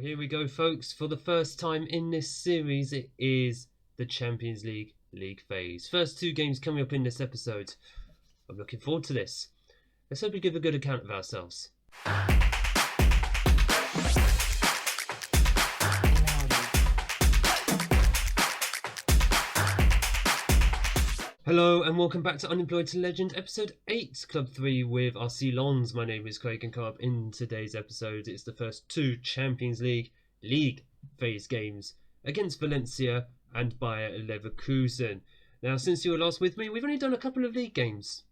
Here we go, folks. For the first time in this series, it is the Champions League phase. First two games coming up in this episode. I'm looking forward to this. Let's hope we give a good account of ourselves. Hello and welcome back to Unemployed to Legend, episode 8, Club 3 with our Ceylons. My name is Craig and come up in today's episode. It's the first two Champions League phase games against Valencia and Bayer Leverkusen. Now, since you were last with me, we've only done a couple of league games.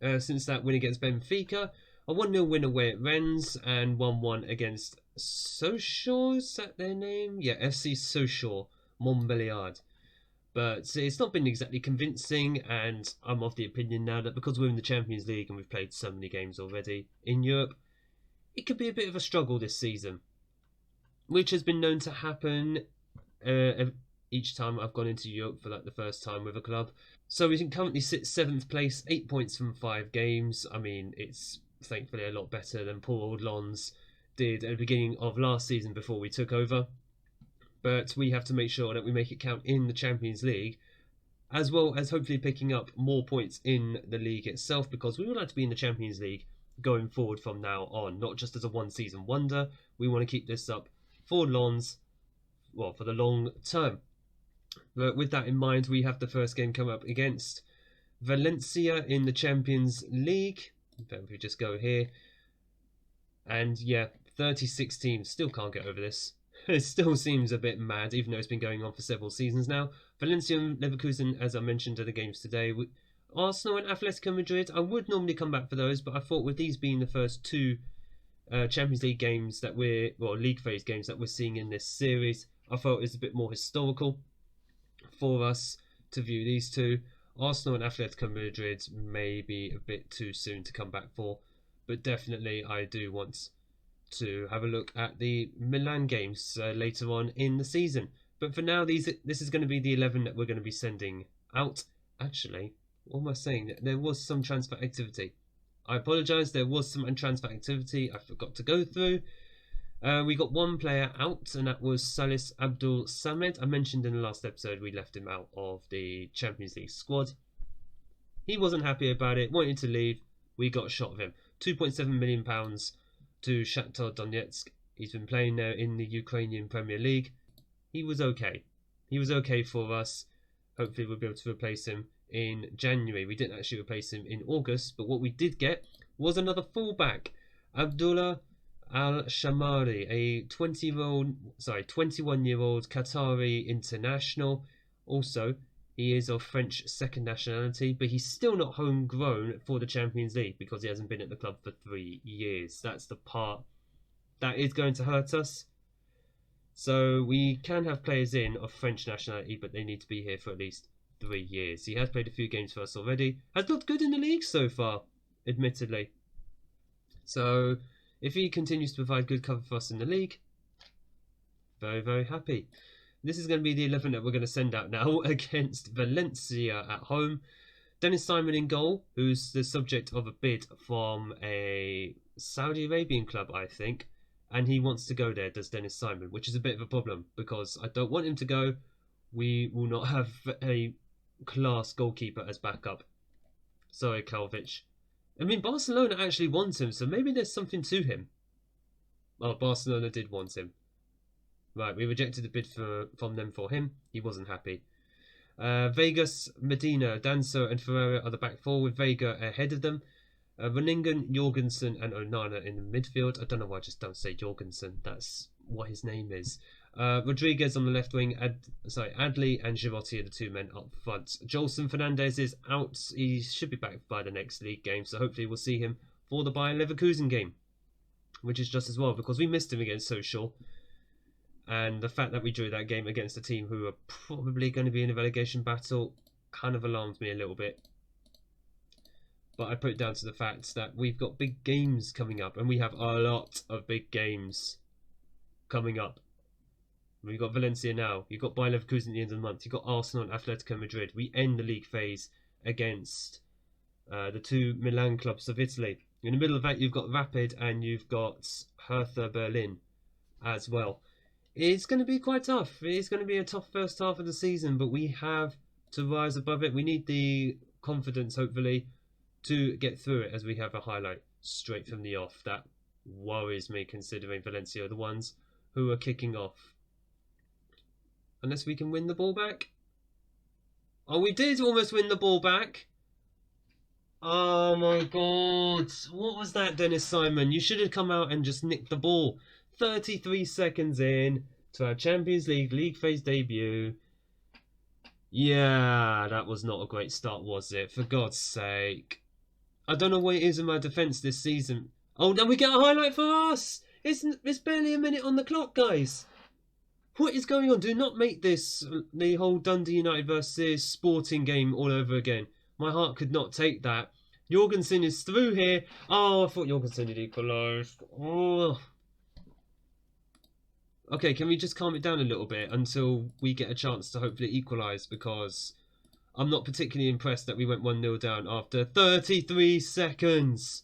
Since that win against Benfica, a 1-0 win away at Rennes, and 1-1 against Sochaux, is that their name? Yeah, FC Sochaux, Montbéliard. But it's not been exactly convincing, and I'm of the opinion now that because we're in the Champions League and we've played so many games already in Europe, it could be a bit of a struggle this season, which has been known to happen each time I've gone into Europe for like the first time with a club. So we can currently sit 7th place, 8 points from 5 games. I mean, it's thankfully a lot better than poor old Lens did at the beginning of last season before we took over. But we have to make sure that we make it count in the Champions League, as well as hopefully picking up more points in the league itself, because we would like to be in the Champions League going forward from now on, not just as a one-season wonder. We want to keep this up for Lens, well, for the long term. But with that in mind, we have the first game come up against Valencia in the Champions League. If we just go here, and yeah, 36 teams, still can't get over this. It still seems a bit mad, even though it's been going on for several seasons now. Valencia and Leverkusen, as I mentioned, are the games today. Arsenal and Atletico Madrid, I would normally come back for those, but I thought with these being the first two Champions League games that league phase games that we're seeing in this series, I thought it was a bit more historical for us to view these two. Arsenal and Atletico Madrid may be a bit too soon to come back for, but definitely I do want to have a look at the Milan games later on in the season. But for now, this is going to be the 11 that we're going to be sending out. Actually, what am I saying? There was some transfer activity. I apologise, there was some transfer activity I forgot to go through. We got one player out, and that was Salis Abdul Samed. I mentioned in the last episode we left him out of the Champions League squad. He wasn't happy about it, wanted to leave. We got a shot of him. £2.7 million to Shakhtar Donetsk. He's been playing there in the Ukrainian Premier League. He was okay. He was okay for us. Hopefully we'll be able to replace him in January. We didn't actually replace him in August, but what we did get was another fullback, Abdullah Al-Shamari, a 21-year-old Qatari international. Also, he is of French second nationality, but he's still not homegrown for the Champions League because he hasn't been at the club for 3 years. That's the part that is going to hurt us. So we can have players in of French nationality, but they need to be here for at least 3 years. He has played a few games for us already. Has looked good in the league so far, admittedly. So if he continues to provide good cover for us in the league, very, very happy. This is going to be the 11 that we're going to send out now against Valencia at home. Dennis Simon in goal, who's the subject of a bid from a Saudi Arabian club, I think. And he wants to go there, does Dennis Simon, which is a bit of a problem because I don't want him to go. We will not have a class goalkeeper as backup. Sorry, Kalvic. I mean, Barcelona actually wants him, so maybe there's something to him. Oh, Barcelona did want him. Right, we rejected the bid from them for him. He wasn't happy. Vegas, Medina, Danso and Ferreira are the back four with Vega ahead of them. Roningen, Jorgensen and Onana in the midfield. I don't know why I just don't say Jorgensen. That's what his name is. Rodriguez on the left wing. Adli and Girotti are the two men up front. Jolson Fernandez is out. He should be back by the next league game, so hopefully we'll see him for the Bayer Leverkusen game, which is just as well because we missed him against Sochaux. And the fact that we drew that game against a team who are probably going to be in a relegation battle kind of alarmed me a little bit. But I put it down to the fact that we've got big games coming up, and we have a lot of big games coming up. We've got Valencia now. You've got Bayer Leverkusen at the end of the month. You've got Arsenal and Atletico Madrid. We end the league phase against the two Milan clubs of Italy. In the middle of that, you've got Rapid and you've got Hertha Berlin. as well. It's going to be quite tough. It's going to be a tough first half of the season, but we have to rise above it. We need the confidence, hopefully, to get through it, as we have a highlight straight from the off. That worries me, considering Valencia are the ones who are kicking off. Unless we can win the ball back. Oh, we did almost win the ball back. Oh my god. What was that, Dennis Simon? You should have come out and just nicked the ball. 33 seconds in to our Champions League phase debut. Yeah, that was not a great start, was it? For God's sake. I don't know what it is in my defence this season. Oh, now we get a highlight for us! It's barely a minute on the clock, guys. What is going on? Do not make this the whole Dundee United versus Sporting game all over again. My heart could not take that. Jorgensen is through here. Oh, I thought Jorgensen had equalised. Oh. Okay, can we just calm it down a little bit until we get a chance to hopefully equalise, because I'm not particularly impressed that we went 1-0 down after 33 seconds.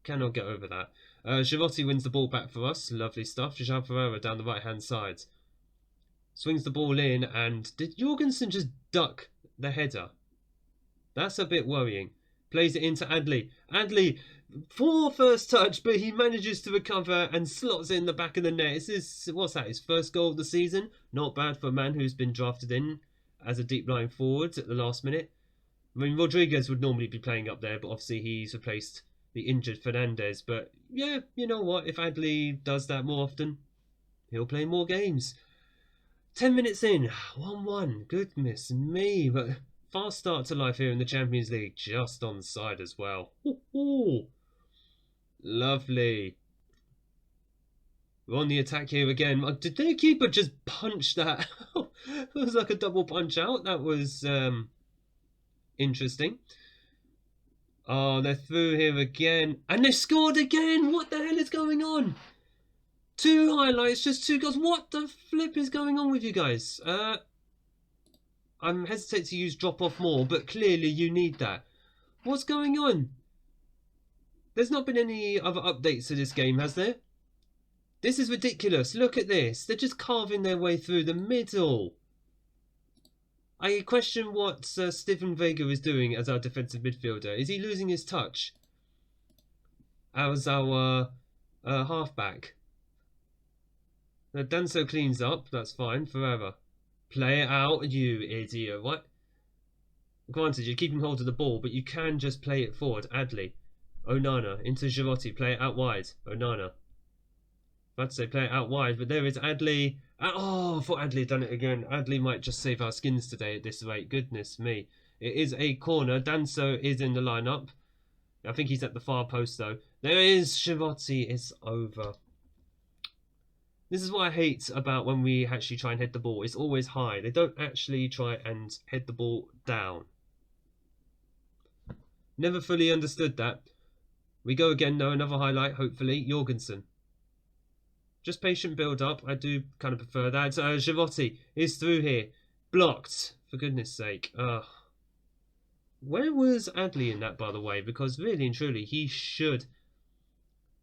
Cannot get over that. Girotti wins the ball back for us. Lovely stuff. Jean Ferreira down the right-hand side. Swings the ball in, and did Jorgensen just duck the header? That's a bit worrying. Plays it into Adley. Adley, poor first touch, but he manages to recover and slots it in the back of the net. What's that, his first goal of the season? Not bad for a man who's been drafted in as a deep-lying forward at the last minute. I mean, Rodriguez would normally be playing up there, but obviously he's replaced the injured Fernandez. But yeah, you know what? If Adley does that more often, he'll play more games. 10 minutes in, 1-1. Goodness me. But fast start to life here in the Champions League. Just on side as well. Ooh. Lovely. We're on the attack here again. Did their keeper just punch that? It was like a double punch out. That was interesting. Oh, they're through here again. And they scored again! What the hell is going on? 2 highlights, just 2 goals. What the flip is going on with you guys? I'm hesitant to use drop off more, but clearly you need that. What's going on? There's not been any other updates to this game, has there? This is ridiculous. Look at this. They're just carving their way through the middle. I question what Steven Vega is doing as our defensive midfielder. Is he losing his touch? As our halfback. Now Danso cleans up. That's fine. Forever. Play it out, you idiot. What? Granted, you're keeping hold of the ball, but you can just play it forward. Adley. Onana. Into Girotti. Play it out wide. Onana. I'd say play it out wide, but there is Adley. Oh, I thought Adley had done it again. Adley might just save our skins today at this rate. Goodness me. It is a corner. Danso is in the lineup. I think he's at the far post, though. There is Girotti. It's over. This is what I hate about when we actually try and head the ball. It's always high. They don't actually try and head the ball down. Never fully understood that. We go again, though. Another highlight, hopefully. Jorgensen. Just patient build-up. I do kind of prefer that. Girotti is through here. Blocked. For goodness sake. Where was Adley in that, by the way? Because really and truly, he should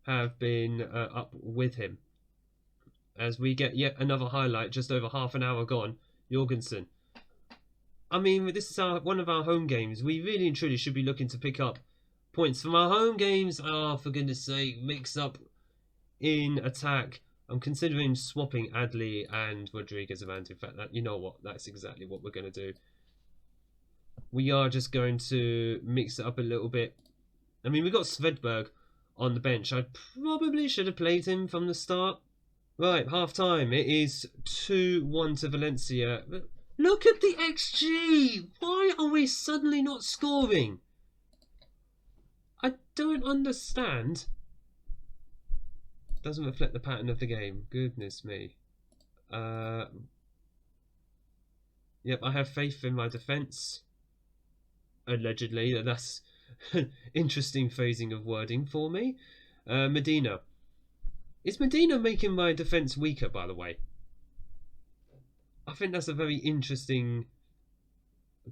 have been up with him. As we get yet another highlight, just over half an hour gone. Jorgensen. I mean, this is one of our home games. We really and truly should be looking to pick up points from our home games. Oh, for goodness sake. Mix up in attack. I'm considering swapping Adley and Rodriguez around. In fact, you know what? That's exactly what we're going to do. We are just going to mix it up a little bit. I mean, we've got Svedberg on the bench. I probably should have played him from the start. Right, half time. It is 2-1 to Valencia. Look at the XG! Why are we suddenly not scoring? I don't understand. Doesn't reflect the pattern of the game. Goodness me. Yep, I have faith in my defence. Allegedly. That's an interesting phrasing of wording for me. Medina. Is Medina making my defence weaker, by the way? I think that's a very interesting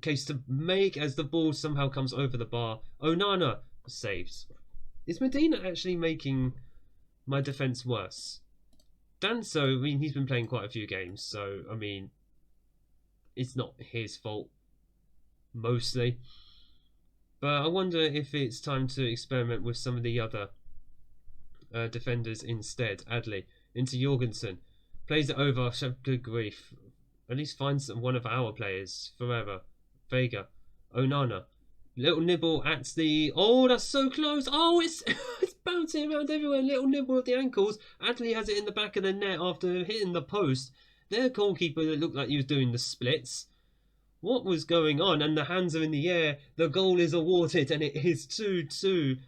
case to make as the ball somehow comes over the bar. Onana saves. Is Medina actually making my defence worse? Danso, I mean, he's been playing quite a few games, so, I mean, it's not his fault, mostly. But I wonder if it's time to experiment with some of the other defenders instead. Adley into Jorgensen. Plays it over. Good grief. At least finds one of our players forever. Vega. Onana. Little nibble at the... Oh, that's so close. Oh, it's it's bouncing around everywhere. Little nibble at the ankles. Adley has it in the back of the net after hitting the post. Their goalkeeper that looked like he was doing the splits. What was going on? And the hands are in the air. The goal is awarded and it is 2-2.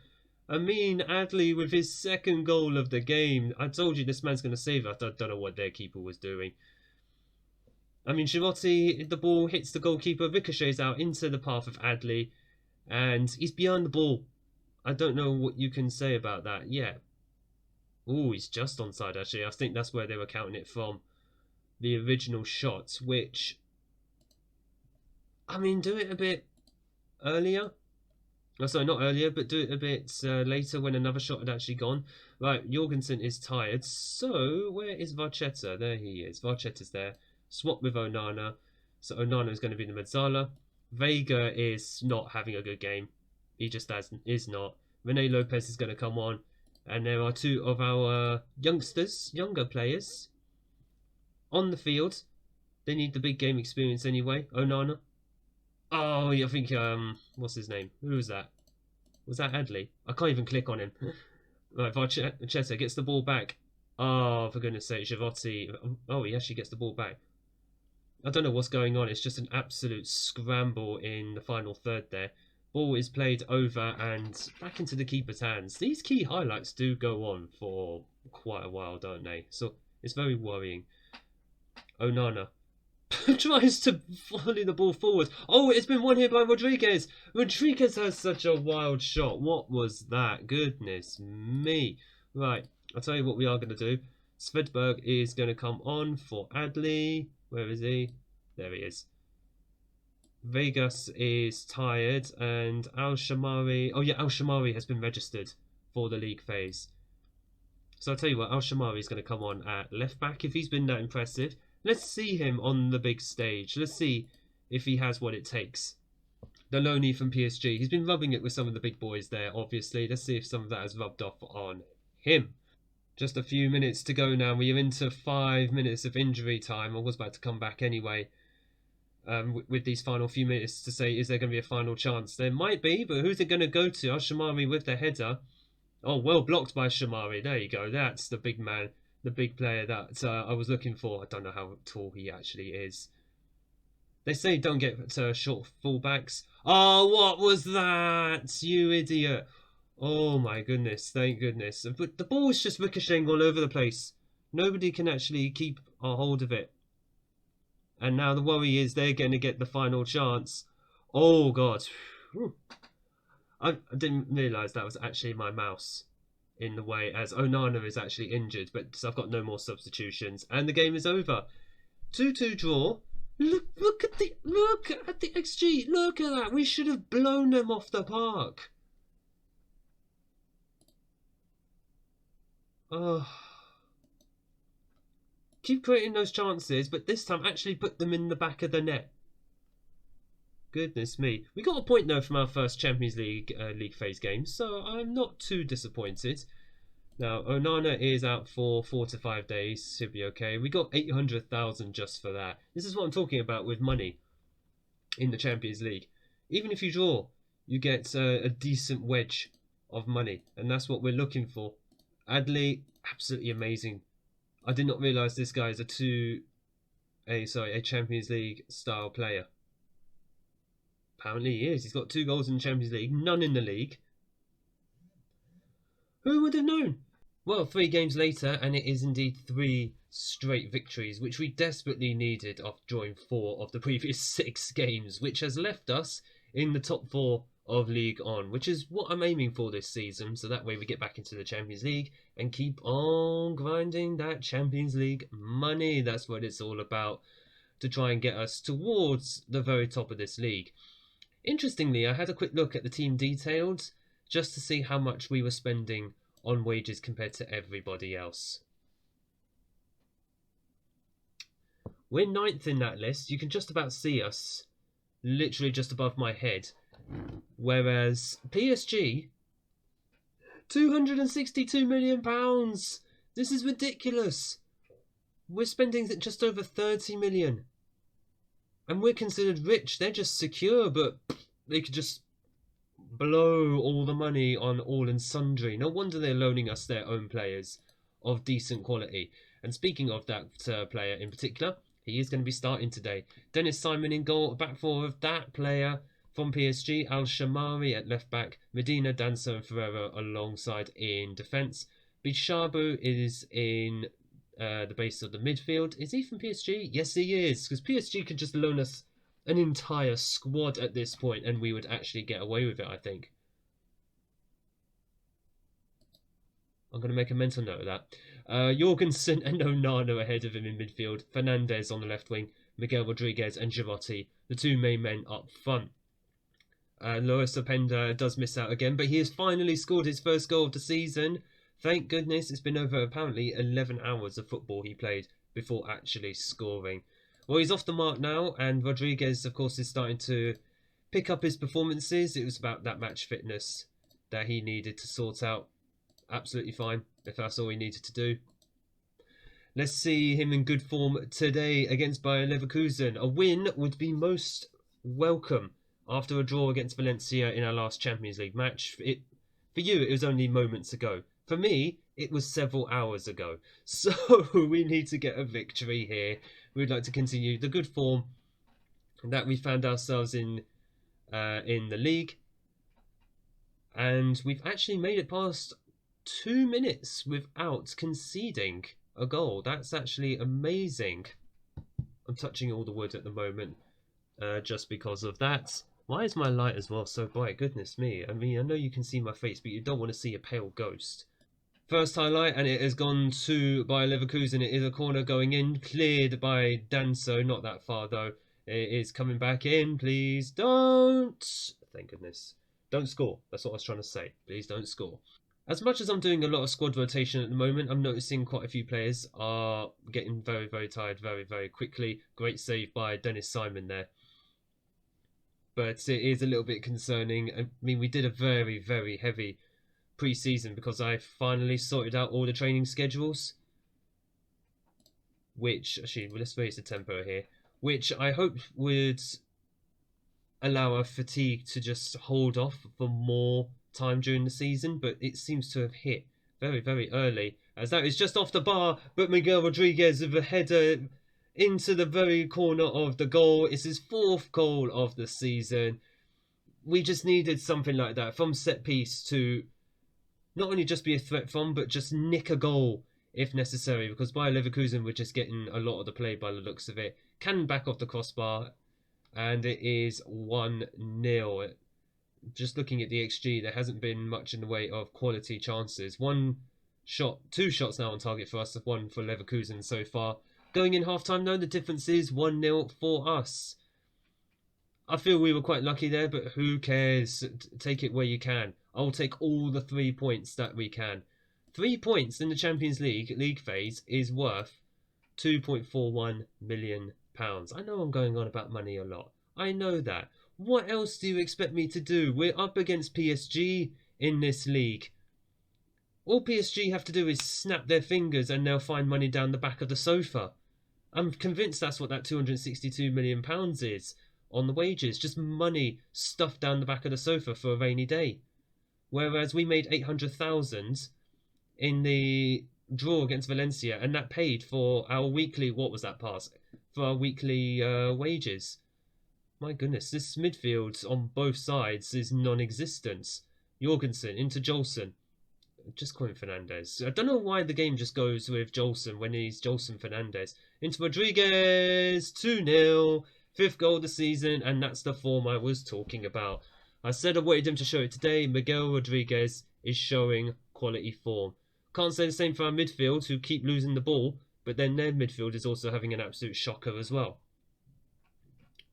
Amin Adley with his second goal of the game. I told you this man's going to save us. I don't know what their keeper was doing. I mean, Girotti, the ball hits the goalkeeper, ricochets out into the path of Adley, and he's behind the ball. I don't know what you can say about that. Yeah. Oh, he's just onside, actually. I think that's where they were counting it from. The original shot, which... I mean, do it a bit earlier. Oh, sorry, not earlier, but do it a bit later when another shot had actually gone. Right, Jorgensen is tired. So, where is Varchetta? There he is. Varchetta's there. Swap with Onana. So Onana is going to be the mezzala. Vega is not having a good game. He just is not. Rene Lopez is going to come on. And there are two of our younger players, on the field. They need the big game experience anyway. Onana. Oh, I think, what's his name? Who was that? Was that Adley? I can't even click on him. Right, Varchetta gets the ball back. Oh, for goodness sake, Girotti. Oh, he actually gets the ball back. I don't know what's going on. It's just an absolute scramble in the final third there. Ball is played over and back into the keeper's hands. These key highlights do go on for quite a while, don't they? So it's very worrying. Onana tries to volley the ball forward. Oh, it's been won here by Rodriguez. Rodriguez has such a wild shot. What was that? Goodness me. Right, I'll tell you what we are going to do. Svedberg is going to come on for Adley. Where is he? There he is. Vegas is tired and Al-Shamari... Oh yeah, Al-Shamari has been registered for the league phase. So I'll tell you what, Al-Shamari is going to come on at left back if he's been that impressive. Let's see him on the big stage. Let's see if he has what it takes. The loanee from PSG. He's been rubbing it with some of the big boys there, obviously. Let's see if some of that has rubbed off on him. Just a few minutes to go now. We are into 5 minutes of injury time. I was about to come back anyway. With these final few minutes to say, is there going to be a final chance? There might be, but who's it going to go to? Shamari with the header. Oh, well blocked by Shamari. There you go. That's the big man. The big player that I was looking for. I don't know how tall he actually is. They say don't get short fullbacks. Oh, what was that? You idiot. Oh my goodness. Thank goodness. But the ball is just ricocheting all over the place. Nobody can actually keep a hold of it. And now the worry is they're going to get the final chance. Oh, God. I didn't realise that was actually my mouse in the way, as Onana is actually injured, but I've got no more substitutions. And the game is over. 2-2 draw. Look at the XG. Look at that. We should have blown them off the park. Oh. Keep creating those chances, but this time actually put them in the back of the net. Goodness me. We got a point though from our first Champions League league phase game, so I'm not too disappointed. Now, Onana is out for 4 to 5 days. He'll be okay. We got 800,000 just for that. This is what I'm talking about with money in the Champions League. Even if you draw, you get a decent wedge of money, and that's what we're looking for. Adley, absolutely amazing. I did not realise this guy is a Champions League style player. Apparently he is. He's got 2 goals in the Champions League, none in the league. Who would have known? Well, 3 games later, and it is indeed 3 straight victories, which we desperately needed after drawing 4 of the previous 6 games, which has left us in the top 4 of League On, which is what I'm aiming for this season, so that way we get back into the Champions League and keep on grinding that Champions League money. That's what it's all about, to try and get us towards the very top of this league. Interestingly, I had a quick look at the team details just to see how much we were spending on wages compared to everybody else. We're 9th in that list. You can just about see us, literally just above my head. Whereas PSG, £262 million. This is ridiculous. We're spending just over 30 million. And we're considered rich. They're just secure, but they could just blow all the money on all and sundry. No wonder they're loaning us their own players of decent quality. And speaking of that player in particular, he is going to be starting today. Dennis Simon in goal, back four of that player from PSG. Al Shamari at left back. Medina, Danso and Ferreira alongside in defence. Bishabu is in the base of the midfield. Is he from PSG? Yes, he is. Because PSG could just loan us an entire squad at this point and we would actually get away with it, I think. I'm going to make a mental note of that. Jorgensen and Onana ahead of him in midfield. Fernandez on the left wing. Miguel Rodriguez and Girotti, the two main men up front. Lois Openda does miss out again, but he has finally scored his first goal of the season. Thank goodness. It's been over apparently 11 hours of football he played before actually scoring. Well, he's off the mark now, and Rodriguez, of course, is starting to pick up his performances. It was about that match fitness that he needed to sort out. Absolutely fine, if that's all he needed to do. Let's see him in good form today against Bayer Leverkusen. A win would be most welcome after a draw against Valencia in our last Champions League match. For you, it was only moments ago. For me, it was several hours ago. So we need to get a victory here. We'd like to continue the good form that we found ourselves in the league. And we've actually made it past 2 minutes without conceding a goal. That's actually amazing. I'm touching all the wood at the moment just because of that. Why is my light as well so bright? Goodness me. I mean, I know you can see my face, but you don't want to see a pale ghost. First highlight, and it has gone to Bayer Leverkusen. It is a corner going in, cleared by Danso. Not that far, though. It is coming back in. Please don't. Thank goodness. Don't score. That's what I was trying to say. Please don't score. As much as I'm doing a lot of squad rotation at the moment, I'm noticing quite a few players are getting very, very tired very, very quickly. Great save by Dennis Simon there. But it is a little bit concerning. I mean, we did a very, very heavy pre-season because I finally sorted out all the training schedules. Which, actually, let's raise the tempo here. Which I hope would allow our fatigue to just hold off for more time during the season, but it seems to have hit very, very early, as that is just off the bar, but Miguel Rodriguez with a header into the very corner of the goal. It's his 4th goal of the season. We just needed something like that from set piece to not only just be a threat from, but just nick a goal if necessary, because Bayer Leverkusen were just getting a lot of the play by the looks of it. Can back off the crossbar, and it is 1-0. Just looking at the XG, there hasn't been much in the way of quality chances. 2 shots now on target for us, 1 for Leverkusen so far. Going in half-time though, the difference is 1-0 for us. I feel we were quite lucky there, but who cares? Take it where you can. I'll take all the 3 points that we can. 3 points in the Champions League phase is worth £2.41 million. I know I'm going on about money a lot. I know that. What else do you expect me to do? We're up against PSG in this league. All PSG have to do is snap their fingers and they'll find money down the back of the sofa. I'm convinced that's what that £262 million is on the wages. Just money stuffed down the back of the sofa for a rainy day. Whereas we made 800,000 in the draw against Valencia, and that paid for our weekly, what was that pass? For our weekly wages. My goodness, this midfield on both sides is non-existent. Jorgensen into Jolson. Just call him Fernandez. I don't know why the game just goes with Jolson when he's Jolson Fernandez. Into Rodriguez, 2-0. 5th goal of the season, and that's the form I was talking about. I said I wanted him to show it today. Miguel Rodriguez is showing quality form. Can't say the same for our midfield, who keep losing the ball, but then their midfield is also having an absolute shocker as well.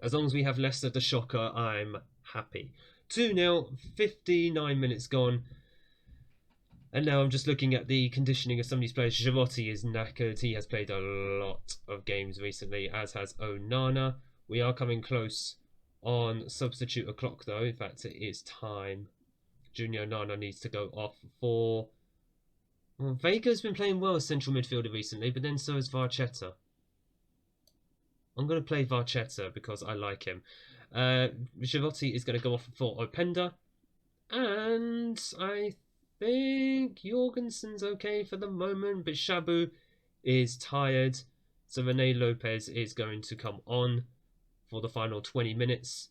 As long as we have less of the shocker, I'm happy. 2-0, 59 minutes gone. And now I'm just looking at the conditioning of some of these players. Girotti is knackered. He has played a lot of games recently, as has Onana. We are coming close on substitute o'clock, though. In fact, it is time. Junior Onana needs to go off for... Well, Vega's been playing well as central midfielder recently, but then so has Varchetta. I'm going to play Varchetta because I like him. Girotti is going to go off for Openda. And I think Jorgensen's okay for the moment, but Shabu is tired, so Rene Lopez is going to come on for the final 20 minutes.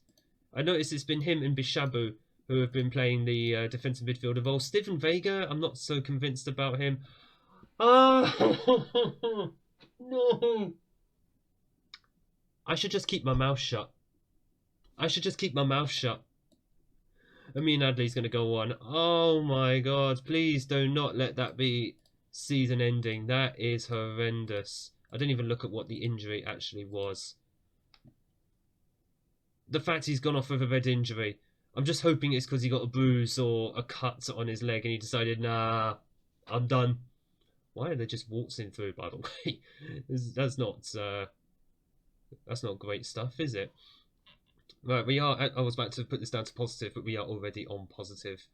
I noticed it's been him and Bishabu who have been playing the defensive midfielder role. Steven Vega, I'm not so convinced about him. Oh, no. I should just keep my mouth shut. Amin Adley's going to go on. Oh my god, please do not let that be season ending. That is horrendous. I didn't even look at what the injury actually was. The fact he's gone off with a red injury. I'm just hoping it's because he got a bruise or a cut on his leg and he decided, nah, I'm done. Why are they just waltzing through, by the way? That's not great stuff, is it? Right, we are... I was about to put this down to positive, but we are already on positive.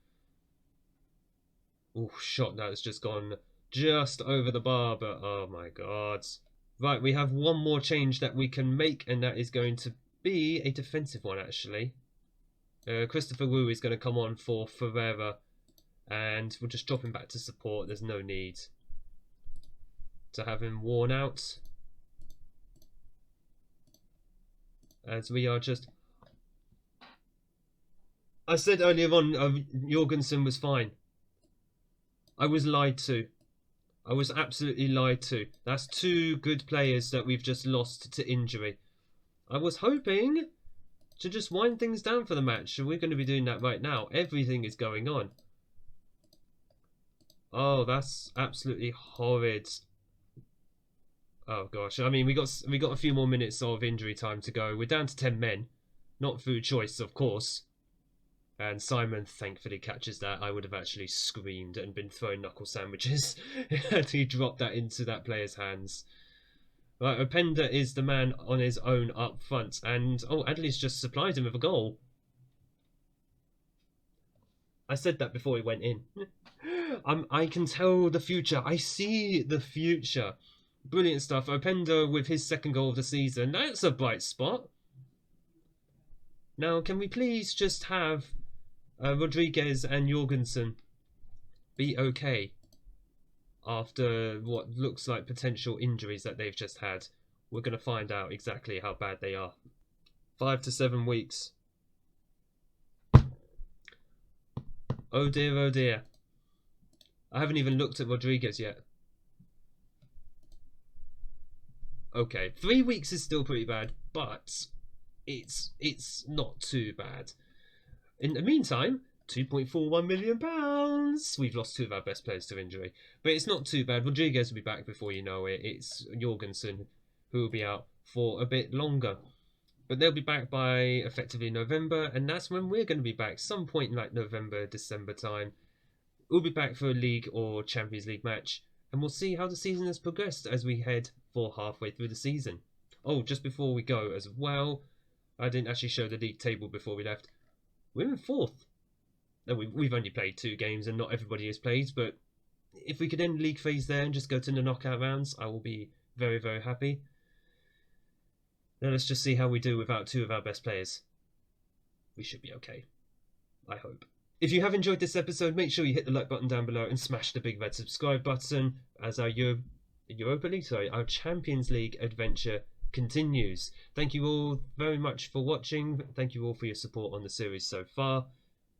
Oh, shot now. It's just gone just over the bar, but oh my god. Right, we have one more change that we can make, and that is going to be a defensive one, actually. Christopher Wu is going to come on for Ferreira, and we'll just drop him back to support. There's no need to have him worn out, as we are just... I said earlier on, Jorgensen was fine. I was lied to. I was absolutely lied to. That's two good players that we've just lost to injury. I was hoping to just wind things down for the match, and we're going to be doing that right now. Everything is going on. Oh, that's absolutely horrid. Oh gosh, I mean, we got a few more minutes of injury time to go. We're down to 10 men, not through choice, of course. And Simon thankfully catches that. I would have actually screamed and been throwing knuckle sandwiches had he dropped that into that player's hands. Right, Openda is the man on his own up front. And, oh, Adley's just supplied him with a goal. I said that before he went in. I can tell the future. I see the future. Brilliant stuff. Openda with his second goal of the season. That's a bright spot. Now, can we please just have... Rodriguez and Jorgensen be okay after what looks like potential injuries that they've just had. We're going to find out exactly how bad they are. 5 to 7 weeks. Oh dear, oh dear. I haven't even looked at Rodriguez yet. Okay, 3 weeks is still pretty bad, but it's not too bad. In the meantime, £2.41 million. We've lost two of our best players to injury. But it's not too bad. Rodriguez will be back before you know it. It's Jorgensen who will be out for a bit longer. But they'll be back by effectively November. And that's when we're going to be back. Some point in like November, December time. We'll be back for a League or Champions League match. And we'll see how the season has progressed as we head for halfway through the season. Oh, just before we go as well. I didn't actually show the league table before we left. We're in 4th. No, we've only played 2 games and not everybody has played, but if we could end league phase there and just go to the knockout rounds, I will be very, very happy. Now let's just see how we do without 2 of our best players. We should be okay. I hope. If you have enjoyed this episode, make sure you hit the like button down below and smash the big red subscribe button as our our Champions League adventure continues. Thank you all very much for watching. Thank you all for your support on the series so far.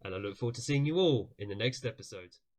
And I look forward to seeing you all in the next episode.